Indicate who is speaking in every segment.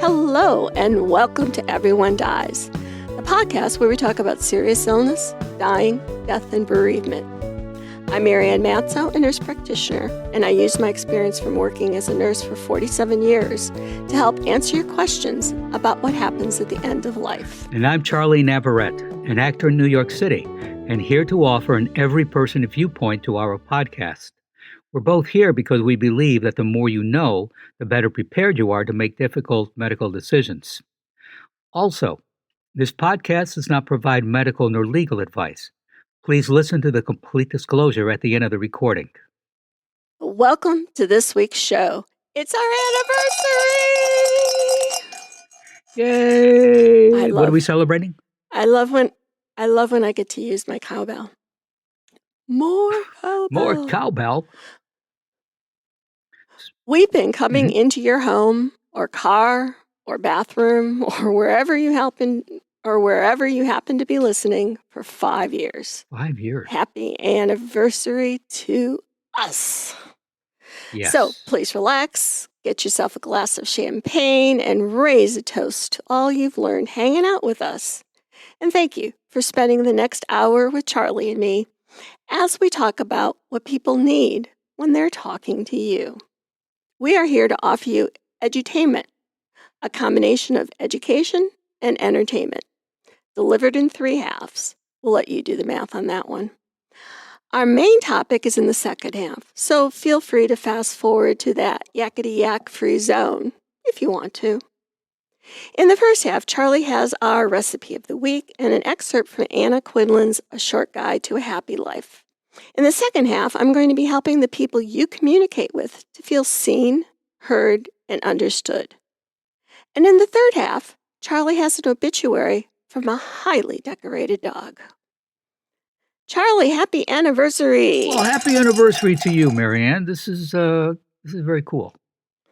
Speaker 1: Hello, and welcome to Everyone Dies, a podcast where we talk about serious illness, dying, death, and bereavement. I'm Marianne Matzo, a nurse practitioner, and I use my experience from working as a nurse for 47 years to help answer your questions about what happens at the end of life.
Speaker 2: And I'm Charlie Navarrete, an actor in New York City, and here to offer an every-person viewpoint to our podcast. We're both here because we believe that the more you know, the better prepared you are to make difficult medical decisions. Also, this podcast does not provide medical nor legal advice. Please listen to the complete disclosure at the end of the recording.
Speaker 1: Welcome to this week's show. It's our anniversary!
Speaker 2: Yay! What are we celebrating?
Speaker 1: I love when I get to use my cowbell. More cowbell.
Speaker 2: More cowbell.
Speaker 1: We've been coming into your home or car or bathroom or wherever you happen to be listening for 5 years.
Speaker 2: 5 years.
Speaker 1: Happy anniversary to us.
Speaker 2: Yes.
Speaker 1: So please relax, get yourself a glass of champagne, and raise a toast to all you've learned hanging out with us. And thank you for spending the next hour with Charlie and me as we talk about what people need when they're talking to you. We are here to offer you edutainment, a combination of education and entertainment, delivered in 3 halves. We'll let you do the math on that one. Our main topic is in the second half, so feel free to fast forward to that yakety-yak free zone if you want to. In the first half, Charlie has our recipe of the week and an excerpt from Anna Quindlen's A Short Guide to a Happy Life. In the second half, I'm going to be helping the people you communicate with to feel seen, heard, and understood. And in the third half, Charlie has an obituary from a highly decorated dog. Charlie, happy anniversary!
Speaker 2: Well, happy anniversary to you, Marianne. This is very cool.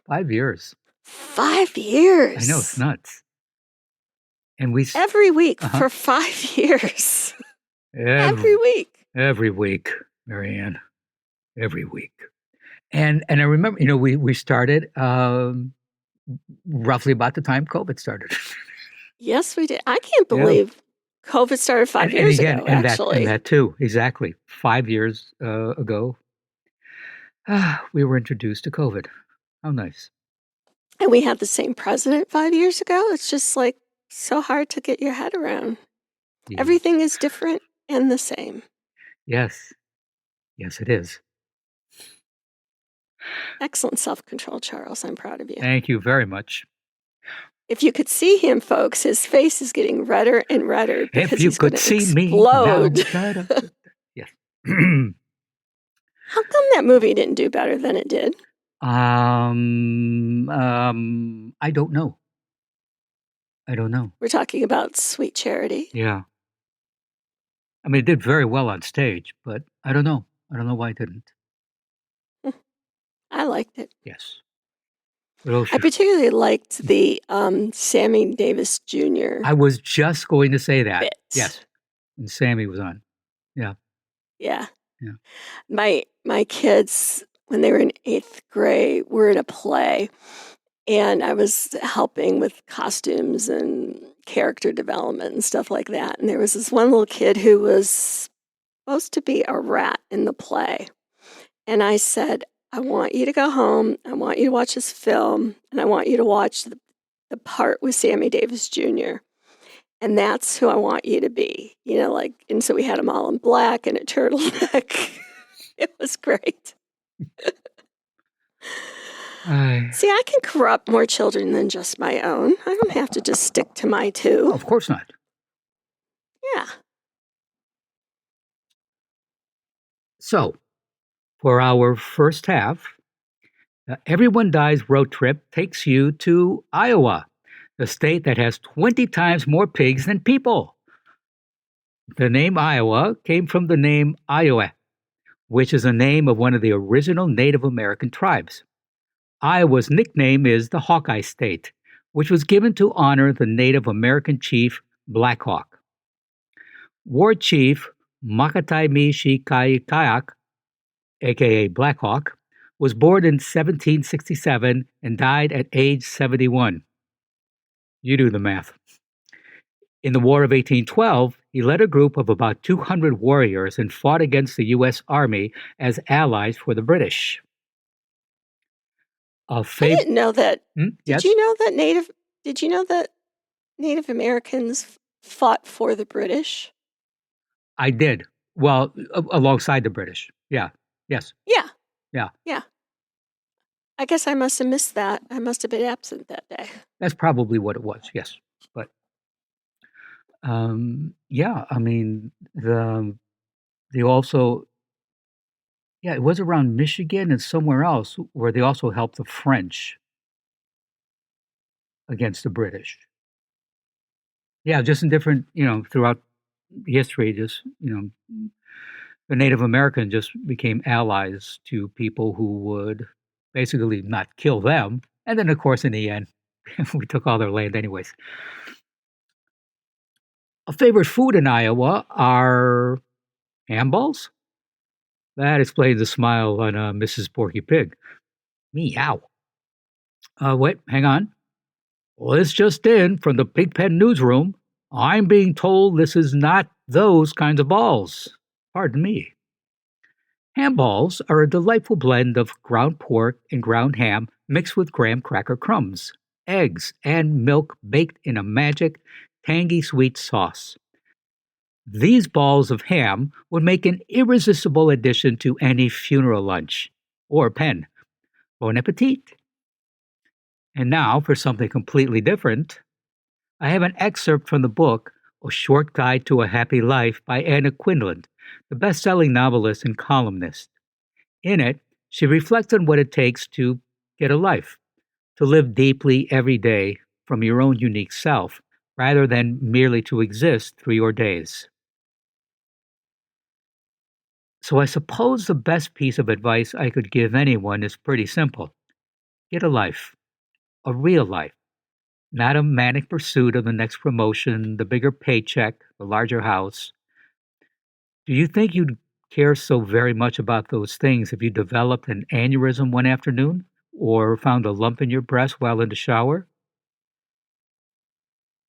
Speaker 2: 5 years.
Speaker 1: 5 years.
Speaker 2: I know, it's nuts. And we
Speaker 1: every week for 5 years. Every week.
Speaker 2: Every week, Marianne. Every week. And I remember, we started roughly about the time COVID started.
Speaker 1: Yes, we did. I can't believe COVID started 5 years ago, actually.
Speaker 2: And that too, exactly. 5 years ago, we were introduced to COVID. How nice.
Speaker 1: And we had the same president 5 years ago. It's just like so hard to get your head around. Yeah. Everything is different and the same.
Speaker 2: Yes. Yes, it is.
Speaker 1: Excellent self-control, Charles. I'm proud of you.
Speaker 2: Thank you very much.
Speaker 1: If you could see him, folks, his face is getting redder and redder because
Speaker 2: if you
Speaker 1: he's
Speaker 2: could see
Speaker 1: explode.
Speaker 2: Me now. Yes.
Speaker 1: How come that movie didn't do better than it did?
Speaker 2: I don't know.
Speaker 1: We're talking about Sweet Charity.
Speaker 2: Yeah. I mean, it did very well on stage, but I don't know. I don't know why it didn't.
Speaker 1: I liked it.
Speaker 2: Yes.
Speaker 1: I particularly liked the Sammy Davis Jr.
Speaker 2: I was just going to say that.
Speaker 1: Bit.
Speaker 2: Yes. And Sammy was on. Yeah.
Speaker 1: Yeah. My kids, when they were in 8th grade, were in a play, and I was helping with costumes and character development and stuff like that. And there was this one little kid who was supposed to be a rat in the play. And I said, I want you to go home, I want you to watch this film, and I want you to watch the part with Sammy Davis Jr. And that's who I want you to be. And so we had them all in black and a turtleneck. It was great. See, I can corrupt more children than just my own. I don't have to just stick to my 2.
Speaker 2: Of course not.
Speaker 1: Yeah.
Speaker 2: So, for our first half, Everyone Dies road trip takes you to Iowa, the state that has 20 times more pigs than people. The name Iowa came from the name Iowa, which is a name of one of the original Native American tribes. Iowa's nickname is the Hawkeye State, which was given to honor the Native American chief Black Hawk. War Chief Makataimishikai a.k.a. Black Hawk, was born in 1767 and died at age 71. You do the math. In the War of 1812, he led a group of about 200 warriors and fought against the U.S. Army as allies for the British.
Speaker 1: I didn't know that. Did
Speaker 2: Yes,
Speaker 1: you know that Native Americans fought for the British?
Speaker 2: I did. Well, alongside the British. Yeah. Yes.
Speaker 1: Yeah.
Speaker 2: Yeah.
Speaker 1: Yeah. I guess I must have missed that. I must have been absent that day.
Speaker 2: That's probably what it was. Yes. But yeah, I mean, they also, yeah, it was around Michigan and somewhere else where they also helped the French against the British. Yeah, just in different, throughout history, just, the Native American just became allies to people who would basically not kill them. And then, of course, in the end, we took all their land anyways. A favorite food in Iowa are handballs. That explains the smile on Mrs. Porky Pig. Meow. Wait, hang on. Well, this just in from the Pigpen newsroom. I'm being told this is not those kinds of balls. Pardon me. Ham balls are a delightful blend of ground pork and ground ham mixed with graham cracker crumbs, eggs, and milk baked in a magic, tangy sweet sauce. These balls of ham would make an irresistible addition to any funeral lunch or pen. Bon appetit! And now for something completely different. I have an excerpt from the book A Short Guide to a Happy Life by Anna Quindlen, the best-selling novelist and columnist. In it, she reflects on what it takes to get a life, to live deeply every day from your own unique self, rather than merely to exist through your days. So I suppose the best piece of advice I could give anyone is pretty simple. Get a life, a real life, not a manic pursuit of the next promotion, the bigger paycheck, the larger house. Do you think you'd care so very much about those things if you developed an aneurysm one afternoon or found a lump in your breast while in the shower?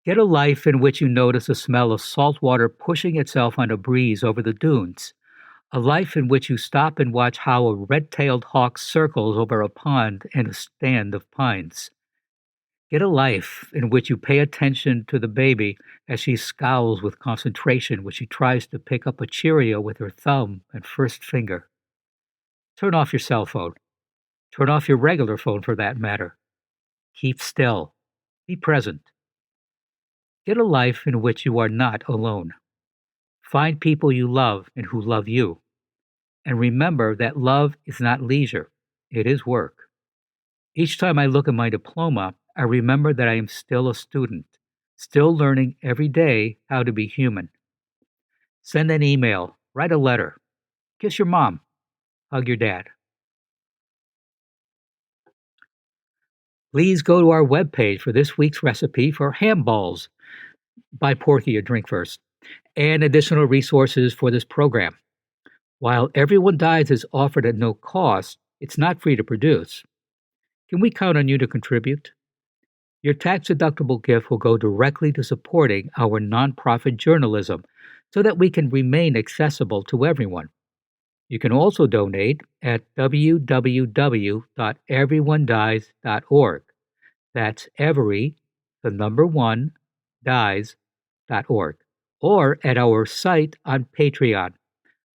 Speaker 2: Get a life in which you notice the smell of salt water pushing itself on a breeze over the dunes. A life in which you stop and watch how a red-tailed hawk circles over a pond and a stand of pines. Get a life in which you pay attention to the baby as she scowls with concentration when she tries to pick up a Cheerio with her thumb and first finger. Turn off your cell phone. Turn off your regular phone for that matter. Keep still. Be present. Get a life in which you are not alone. Find people you love and who love you. And remember that love is not leisure, it is work. Each time I look at my diploma, I remember that I am still a student, still learning every day how to be human. Send an email, write a letter, kiss your mom, hug your dad. Please go to our webpage for this week's recipe for ham balls. Buy Porky a drink first, and additional resources for this program. While Everyone Dies is offered at no cost, it's not free to produce. Can we count on you to contribute? Your tax-deductible gift will go directly to supporting our nonprofit journalism so that we can remain accessible to everyone. You can also donate at www.everyonedies.org. That's every, the number one, dies.org. Or at our site on Patreon,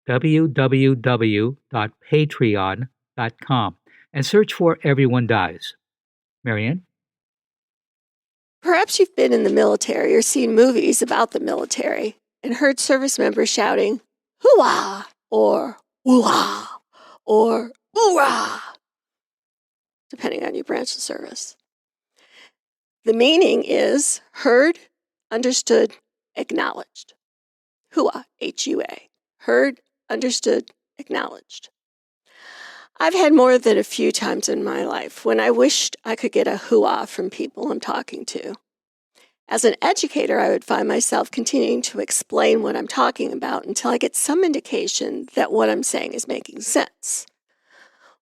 Speaker 2: www.patreon.com, and search for Everyone Dies. Marianne?
Speaker 1: Perhaps you've been in the military or seen movies about the military and heard service members shouting, hoo-ah, or ooh-ah, or ooh-ah, depending on your branch of service. The meaning is heard, understood, acknowledged. Hoo-ah, H-U-A. Heard, understood, acknowledged. I've had more than a few times in my life when I wished I could get a hoo-ah from people I'm talking to. As an educator, I would find myself continuing to explain what I'm talking about until I get some indication that what I'm saying is making sense.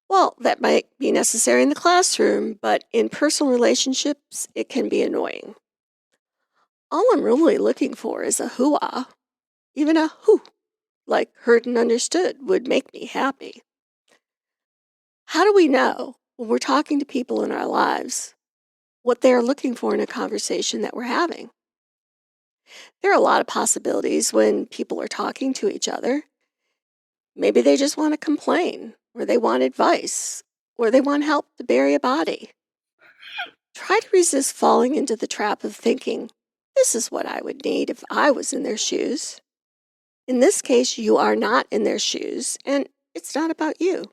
Speaker 1: Well, that might be necessary in the classroom, but in personal relationships, it can be annoying. All I'm really looking for is a hoo-ah. Even a hoo, like heard and understood, would make me happy. How do we know when we're talking to people in our lives what they are looking for in a conversation that we're having? There are a lot of possibilities when people are talking to each other. Maybe they just want to complain, or they want advice, or they want help to bury a body. Try to resist falling into the trap of thinking, this is what I would need if I was in their shoes. In this case, you are not in their shoes, and it's not about you.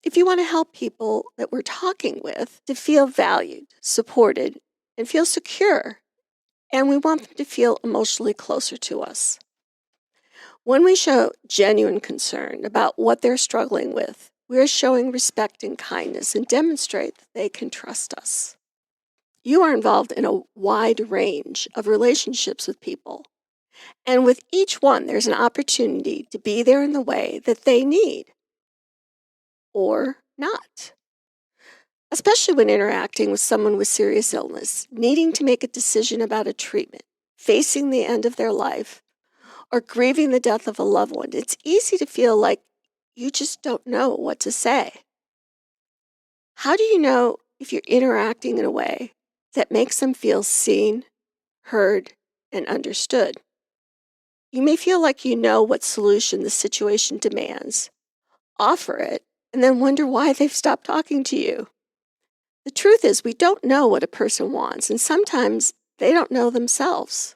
Speaker 1: If you want to help people that we're talking with to feel valued, supported, and feel secure, and we want them to feel emotionally closer to us. When we show genuine concern about what they're struggling with, we are showing respect and kindness and demonstrate that they can trust us. You are involved in a wide range of relationships with people, and with each one, there's an opportunity to be there in the way that they need, or not. Especially when interacting with someone with serious illness, needing to make a decision about a treatment, facing the end of their life, or grieving the death of a loved one, it's easy to feel like you just don't know what to say. How do you know if you're interacting in a way that makes them feel seen, heard, and understood? You may feel like you know what solution the situation demands, offer it, and then wonder why they've stopped talking to you. The truth is, we don't know what a person wants, and sometimes they don't know themselves,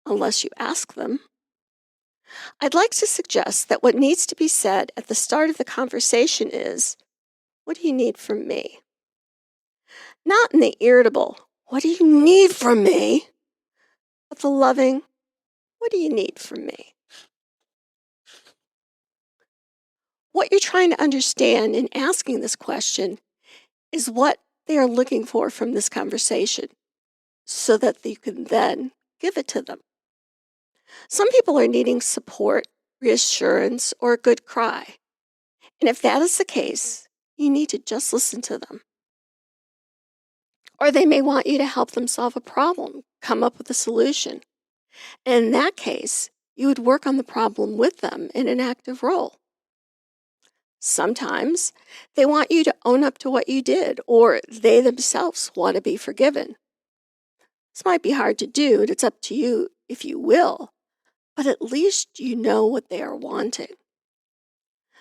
Speaker 1: unless you ask them. I'd like to suggest that what needs to be said at the start of the conversation is, what do you need from me? Not in the irritable, what do you need from me? But the loving, what do you need from me? What you're trying to understand in asking this question is what they are looking for from this conversation, so that you can then give it to them. Some people are needing support, reassurance, or a good cry. And if that is the case, you need to just listen to them. Or they may want you to help them solve a problem, come up with a solution. And in that case, you would work on the problem with them in an active role. Sometimes they want you to own up to what you did, or they themselves want to be forgiven. This might be hard to do, and it's up to you if you will, but at least you know what they are wanting.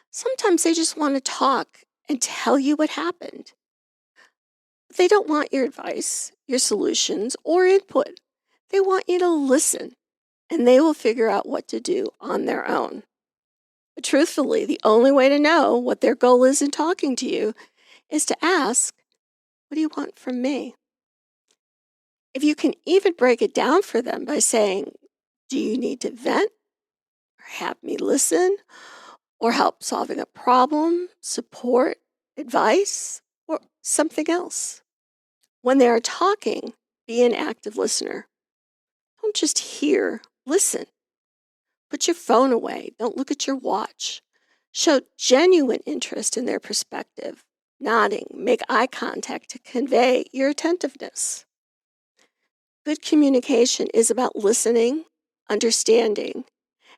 Speaker 1: Sometimes they just want to talk and tell you what happened. But they don't want your advice, your solutions, or input. They want you to listen, and they will figure out what to do on their own. But truthfully, the only way to know what their goal is in talking to you is to ask, what do you want from me? If you can even break it down for them by saying, do you need to vent, or have me listen, or help solving a problem, support, advice, or something else? When they are talking, be an active listener. Don't just hear, listen. Put your phone away. Don't look at your watch. Show genuine interest in their perspective. Nodding, make eye contact to convey your attentiveness. Good communication is about listening, understanding,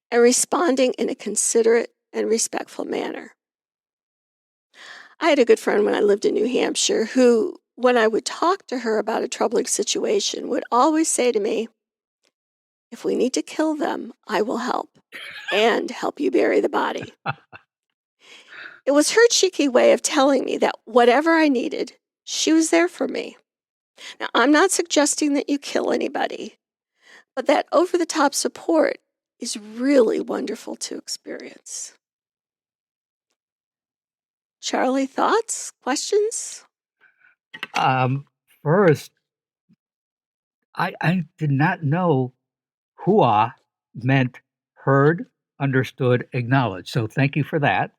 Speaker 1: and responding in a considerate and respectful manner. I had a good friend when I lived in New Hampshire who, when I would talk to her about a troubling situation, would always say to me, if we need to kill them, I will help, and help you bury the body. It was her cheeky way of telling me that whatever I needed, she was there for me. Now, I'm not suggesting that you kill anybody, but that over-the-top support is really wonderful to experience. Charlie, thoughts, questions?
Speaker 2: First, I did not know hua meant heard, understood, acknowledged. So thank you for that.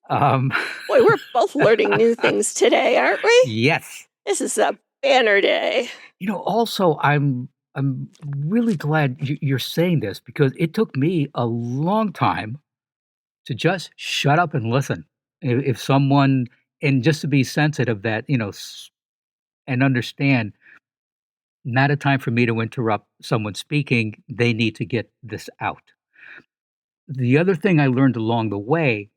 Speaker 1: Boy, we're both learning new things today, aren't we?
Speaker 2: Yes.
Speaker 1: This is a banner day.
Speaker 2: Also, I'm really glad you're saying this, because it took me a long time to just shut up and listen. If someone, and just to be sensitive that, and understand not a time for me to interrupt someone speaking. They need to get this out. The other thing I learned along the way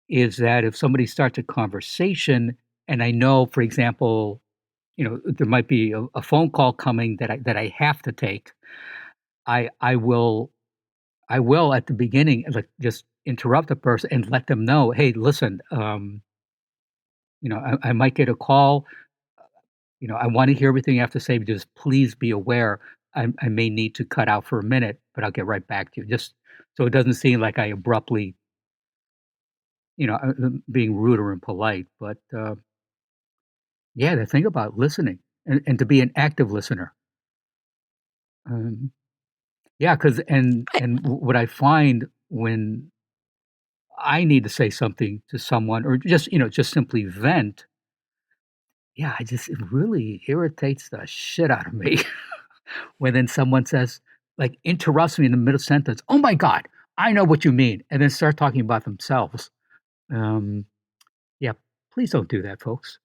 Speaker 2: is that if somebody starts a conversation, and I know, for example, there might be a phone call coming that I have to take, I will at the beginning just interrupt the person and let them know, hey, listen, I might get a call. I want to hear everything you have to say. But just please be aware, I may need to cut out for a minute, but I'll get right back to you. Just so it doesn't seem like I abruptly, being rude or impolite. But yeah, the thing about listening and to be an active listener. Yeah, because and what I find when I need to say something to someone or just simply vent, yeah, it really irritates the shit out of me when then someone says, like, interrupts me in the middle sentence. Oh my God, I know what you mean, and then start talking about themselves. Yeah, please don't do that, folks.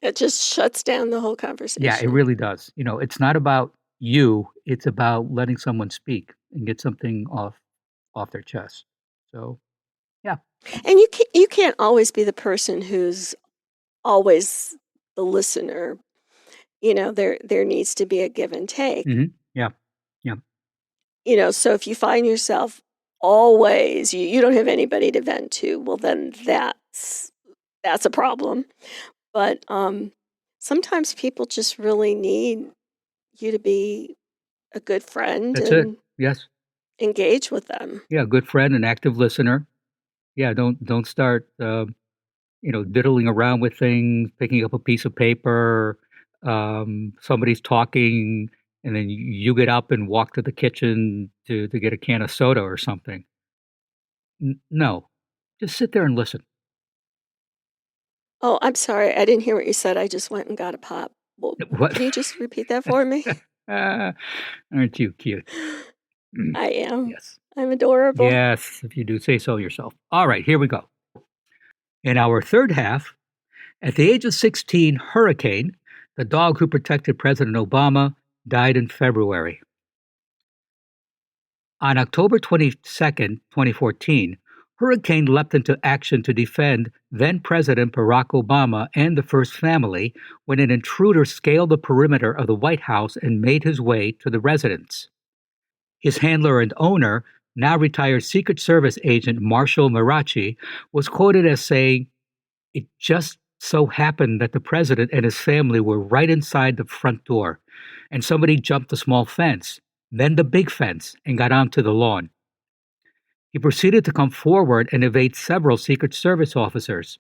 Speaker 1: It just shuts down the whole
Speaker 2: Yeah,
Speaker 1: conversation.
Speaker 2: it really does. It's not about you; it's about letting someone speak and get something off their chest. So, yeah.
Speaker 1: And you can't always be the person who's always the listener. There needs to be a give and take.
Speaker 2: Yeah. Yeah.
Speaker 1: So if you find yourself always you don't have anybody to vent to, well then that's a problem. But sometimes people just really need you to be a good friend
Speaker 2: That's it.
Speaker 1: and
Speaker 2: Yes.
Speaker 1: engage with them.
Speaker 2: Yeah, good friend and active listener. Yeah, don't start diddling around with things, picking up a piece of paper, somebody's talking, and then you get up and walk to the kitchen to get a can of soda or something. No, just sit there and listen.
Speaker 1: Oh, I'm sorry. I didn't hear what you said. I just went and got a pop. Well,
Speaker 2: What?
Speaker 1: can you just repeat that for me?
Speaker 2: Aren't you cute?
Speaker 1: I am.
Speaker 2: Yes.
Speaker 1: I'm adorable.
Speaker 2: Yes, if you do say so yourself. All right, here we go. In our third half, at the age of 16, Hurricane, the dog who protected President Obama, died in February. On October 22nd, 2014, Hurricane leapt into action to defend then President Barack Obama and the First Family when an intruder scaled the perimeter of the White House and made his way to the residence. His handler and owner, now retired Secret Service agent Marshall Marachi, was quoted as saying, "It just so happened that the president and his family were right inside the front door, and somebody jumped the small fence, then the big fence, and got onto the lawn." He proceeded to come forward and evade several Secret Service officers.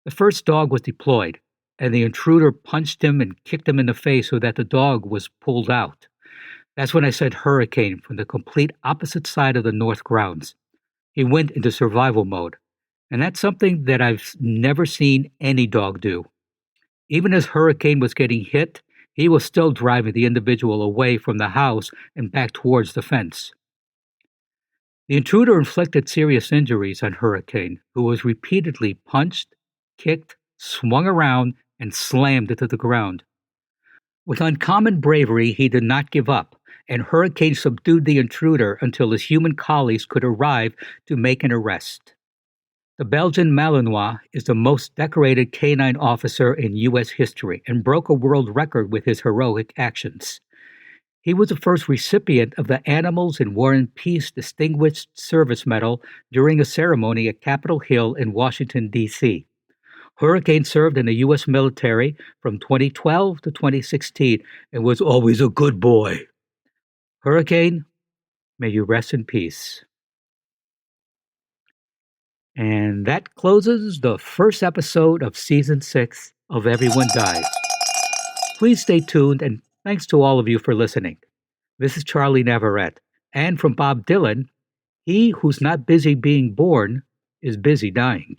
Speaker 2: The first dog was deployed, and the intruder punched him and kicked him in the face so that the dog was pulled out. That's when I said Hurricane from the complete opposite side of the north grounds. He went into survival mode, and that's something that I've never seen any dog do. Even as Hurricane was getting hit, he was still driving the individual away from the house and back towards the fence. The intruder inflicted serious injuries on Hurricane, who was repeatedly punched, kicked, swung around, and slammed into the ground. With uncommon bravery, he did not give up, and Hurricane subdued the intruder until his human colleagues could arrive to make an arrest. The Belgian Malinois is the most decorated canine officer in U.S. history and broke a world record with his heroic actions. He was the first recipient of the Animals in War and Peace Distinguished Service Medal during a ceremony at Capitol Hill in Washington, D.C. Hurricane served in the U.S. military from 2012 to 2016 and was always a good boy. Hurricane, may you rest in peace. And that closes the first episode of Season 6 of Everyone Dies. Please stay tuned, and thanks to all of you for listening. This is Charlie Navarrete, and from Bob Dylan, he who's not busy being born is busy dying.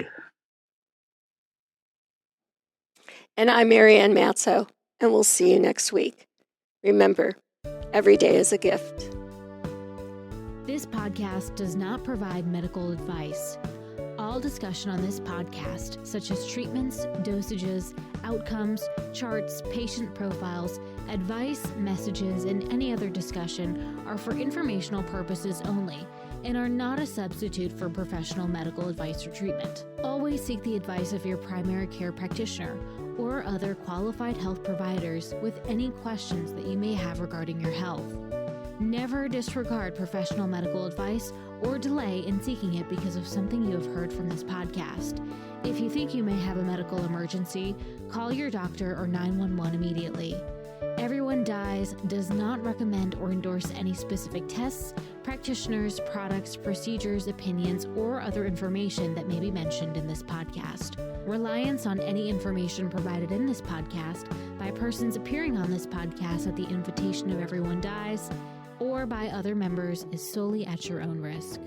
Speaker 1: And I'm Marianne Matzo, and we'll see you next week. Remember, every day is a gift.
Speaker 3: This podcast does not provide medical advice. All discussion on this podcast, such as treatments, dosages, outcomes, charts, patient profiles, advice, messages, and any other discussion are for informational purposes only and are not a substitute for professional medical advice or treatment. Always seek the advice of your primary care practitioner or other qualified health providers with any questions that you may have regarding your health. Never disregard professional medical advice or delay in seeking it because of something you have heard from this podcast. If you think you may have a medical emergency, call your doctor or 911 immediately. Everyone Dies does not recommend or endorse any specific tests, practitioners, products, procedures, opinions, or other information that may be mentioned in this podcast. Reliance on any information provided in this podcast by persons appearing on this podcast at the invitation of Everyone Dies or by other members is solely at your own risk.